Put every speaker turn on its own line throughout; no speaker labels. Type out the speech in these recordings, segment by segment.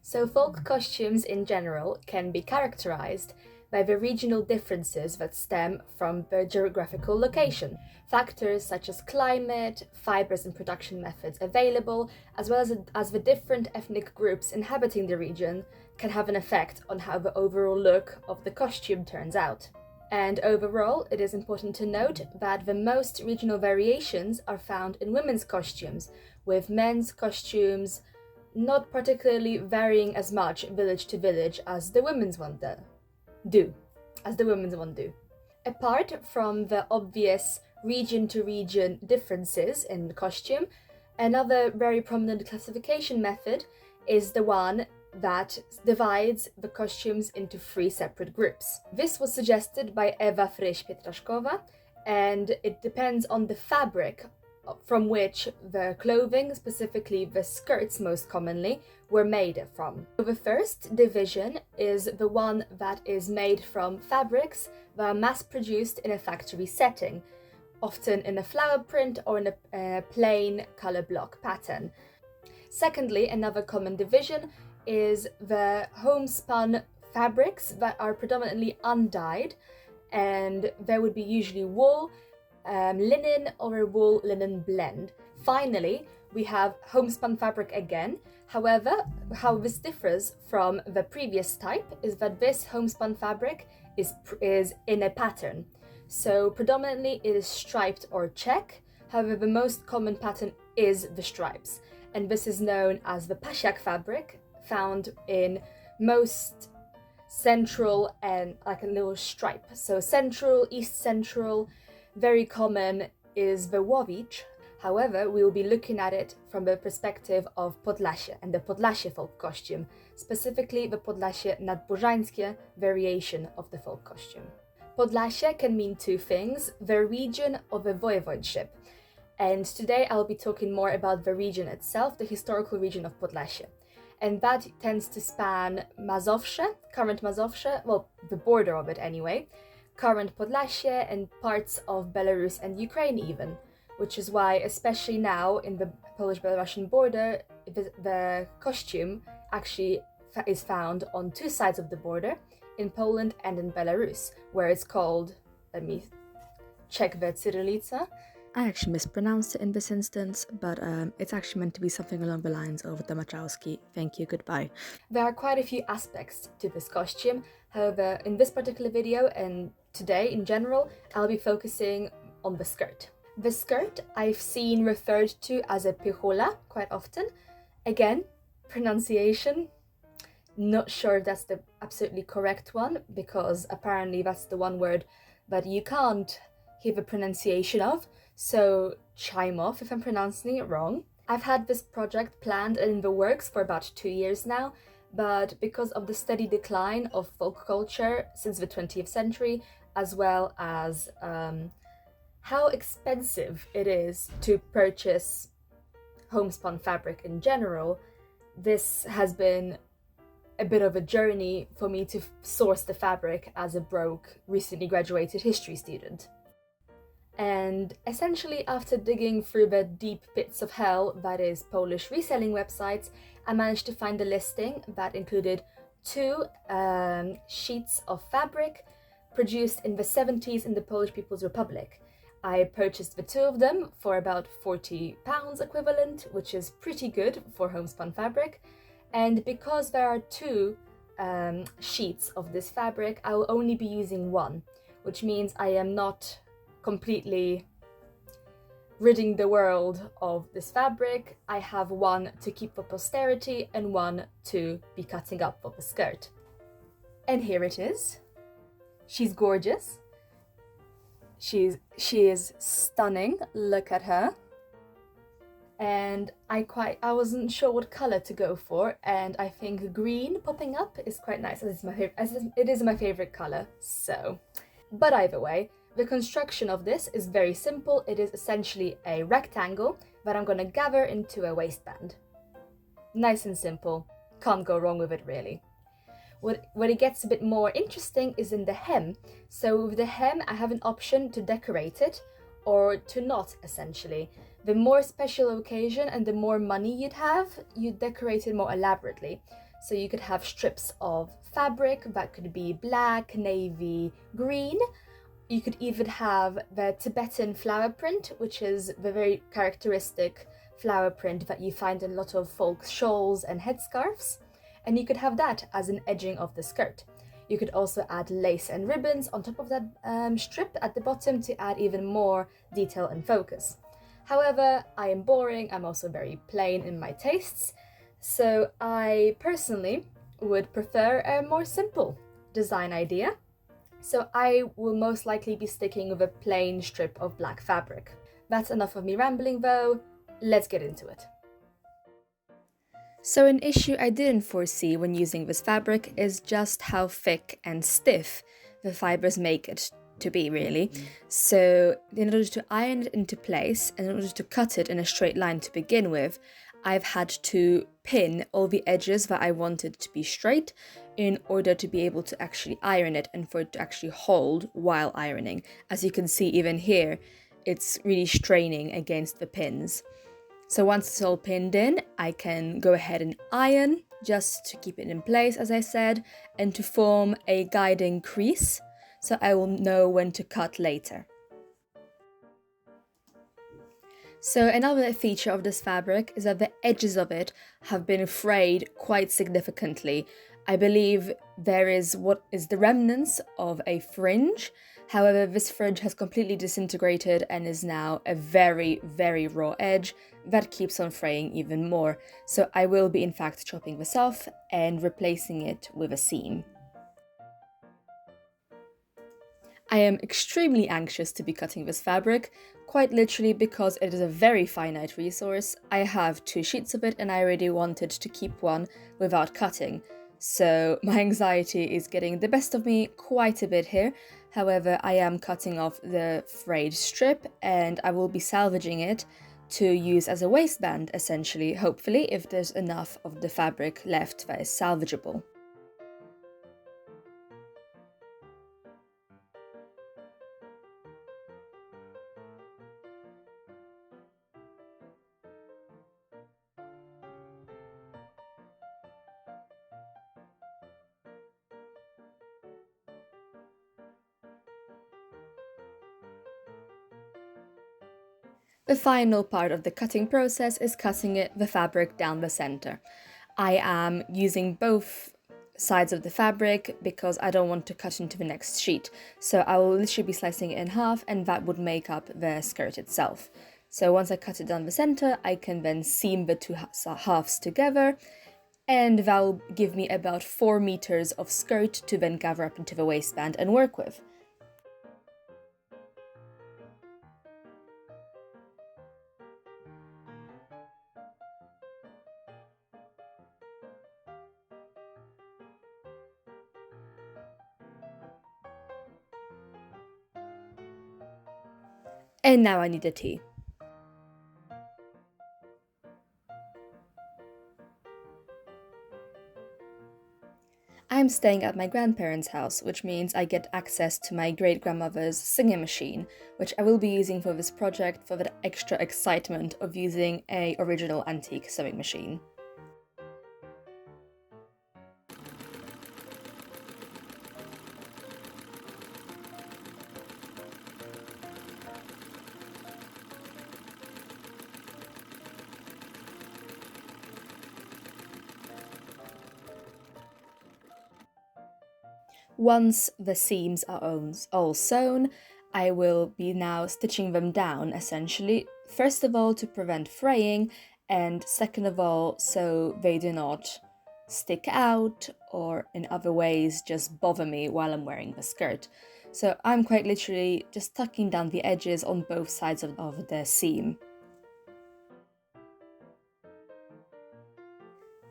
So folk costumes in general can be characterized by the regional differences that stem from their geographical location. Factors such as climate, fibers and production methods available, as well as the different ethnic groups inhabiting the region, can have an effect on how the overall look of the costume turns out. And overall, it is important to note that the most regional variations are found in women's costumes, with men's costumes not particularly varying as much village to village as the women's one do. Apart from the obvious region to region differences in the costume, another very prominent classification method is the one that divides the costumes into 3 separate groups. This was suggested by Ewa Fryś-Pietraszkowa, and it depends on the fabric from which the clothing, specifically the skirts most commonly, were made from. The first division is the one that is made from fabrics that are mass-produced in a factory setting, often in a flower print or in a plain colour block pattern. Secondly, another common division is the homespun fabrics that are predominantly undyed, and there would be usually wool, linen or a wool-linen blend. Finally, we have homespun fabric again. However, how this differs from the previous type is that this homespun fabric is in a pattern. So predominantly it is striped or check. However, the most common pattern is the stripes, and this is known as the Pasiak fabric, found in most central and like a little stripe. So central, east central. Very common is the łowicz. However, we will be looking at it from the perspective of Podlasie and the Podlasie folk costume, specifically the Podlasie nadburzańskie variation of the folk costume. Podlasie can mean 2 things, the region or the voivodeship. And today I'll be talking more about the region itself, the historical region of Podlasie. And that tends to span Mazowsze, current Mazowsze, well, the border of it anyway, current Podlasie and parts of Belarus and Ukraine even, which is why, especially now in the Polish-Belarusian border, the costume actually is found on 2 sides of the border, in Poland and in Belarus, where it's called, let me check the Cyrillica.
I actually mispronounced it in this instance, but it's actually meant to be something along the lines of Damachowski, thank you, goodbye.
There are quite a few aspects to this costume. However, in this particular video and today in general, I'll be focusing on the skirt. The skirt I've seen referred to as a pichula quite often. Again, pronunciation, not sure if that's the absolutely correct one, because apparently that's the one word that you can't hear the pronunciation of, so chime off if I'm pronouncing it wrong. I've had this project planned and in the works for about 2 years now, but because of the steady decline of folk culture since the 20th century, as well as how expensive it is to purchase homespun fabric in general, this has been a bit of a journey for me to source the fabric as a broke, recently graduated history student. And essentially, after digging through the deep pits of hell that is Polish reselling websites, I managed to find a listing that included 2 sheets of fabric produced in the 70s in the Polish People's Republic. I purchased the 2 of them for about £40 equivalent, which is pretty good for homespun fabric. And because there are 2 sheets of this fabric, I will only be using 1, which means I am not completely ridding the world of this fabric. I have 1 to keep for posterity and 1 to be cutting up for the skirt. And here it is. She's gorgeous. She is stunning. Look at her. And I wasn't sure what color to go for, and I think green popping up is quite nice, as it is my favorite color. So, but either way, the construction of this is very simple. It is essentially a rectangle that I'm going to gather into a waistband. Nice and simple. Can't go wrong with it, really. When it gets a bit more interesting is in the hem. So with the hem, I have an option to decorate it or to not, essentially. The more special occasion and the more money you'd have, you'd decorate it more elaborately. So you could have strips of fabric that could be black, navy, green. You could even have the Tibetan flower print, which is the very characteristic flower print that you find in a lot of folk shawls and headscarves. And you could have that as an edging of the skirt. You could also add lace and ribbons on top of that strip at the bottom to add even more detail and focus. However, I am boring, I'm also very plain in my tastes, so I personally would prefer a more simple design idea. So I will most likely be sticking with a plain strip of black fabric. That's enough of me rambling though, let's get into it.
So an issue I didn't foresee when using this fabric is just how thick and stiff the fibers make it to be, really. So in order to iron it into place and in order to cut it in a straight line to begin with, I've had to pin all the edges that I wanted to be straight in order to be able to actually iron it and for it to actually hold while ironing. As you can see even here, it's really straining against the pins. So once it's all pinned in, I can go ahead and iron just to keep it in place, as I said, and to form a guiding crease, so I will know when to cut later. So another feature of this fabric is that the edges of it have been frayed quite significantly. I believe there is what is the remnants of a fringe. However, this fringe has completely disintegrated and is now a very, very raw edge that keeps on fraying even more. So I will be in fact chopping this off and replacing it with a seam. I am extremely anxious to be cutting this fabric, quite literally because it is a very finite resource. I have 2 sheets of it and I already wanted to keep one without cutting. So my anxiety is getting the best of me quite a bit here. However, I am cutting off the frayed strip and I will be salvaging it to use as a waistband, essentially, hopefully, if there's enough of the fabric left that is salvageable. The final part of the cutting process is cutting the fabric down the center. I am using both sides of the fabric because I don't want to cut into the next sheet. So I will literally be slicing it in half and that would make up the skirt itself. So once I cut it down the center, I can then seam the 2 halves together and that will give me about 4 meters of skirt to then gather up into the waistband and work with. And now I need a tea. I'm staying at my grandparents' house, which means I get access to my great-grandmother's singing machine, which I will be using for this project for the extra excitement of using an original antique sewing machine. Once the seams are all sewn, I will be now stitching them down, essentially, first of all to prevent fraying, and second of all so they do not stick out or in other ways just bother me while I'm wearing the skirt. So I'm quite literally just tucking down the edges on both sides of the seam.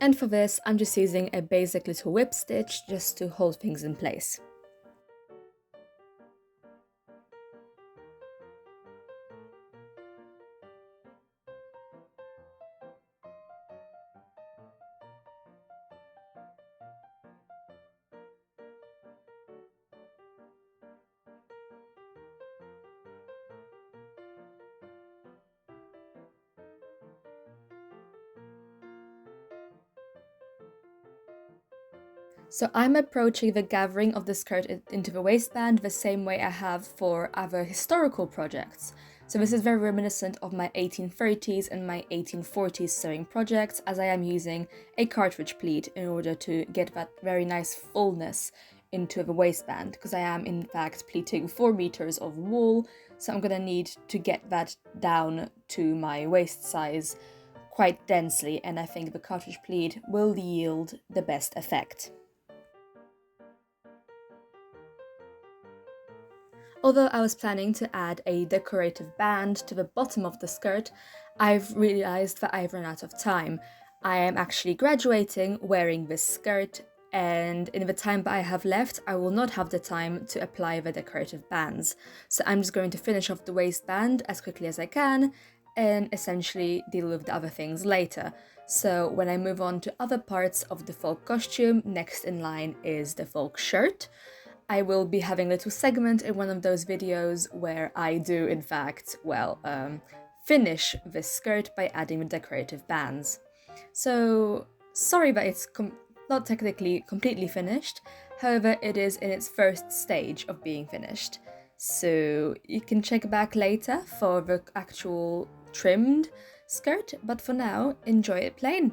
And for this, I'm just using a basic little whip stitch just to hold things in place. So I'm approaching the gathering of the skirt into the waistband the same way I have for other historical projects. So this is very reminiscent of my 1830s and my 1840s sewing projects, as I am using a cartridge pleat in order to get that very nice fullness into the waistband, because I am in fact pleating 4 meters of wool, so I'm gonna need to get that down to my waist size quite densely, and I think the cartridge pleat will yield the best effect. Although I was planning to add a decorative band to the bottom of the skirt, I've realized that I've run out of time. I am actually graduating wearing this skirt, and in the time that I have left, I will not have the time to apply the decorative bands. So I'm just going to finish off the waistband as quickly as I can and essentially deal with the other things later. So when I move on to other parts of the folk costume, next in line is the folk shirt. I will be having a little segment in one of those videos where I do, in fact, finish this skirt by adding the decorative bands. So, sorry that it's not technically completely finished, however, it is in its first stage of being finished. So, you can check back later for the actual trimmed skirt, but for now, enjoy it plain.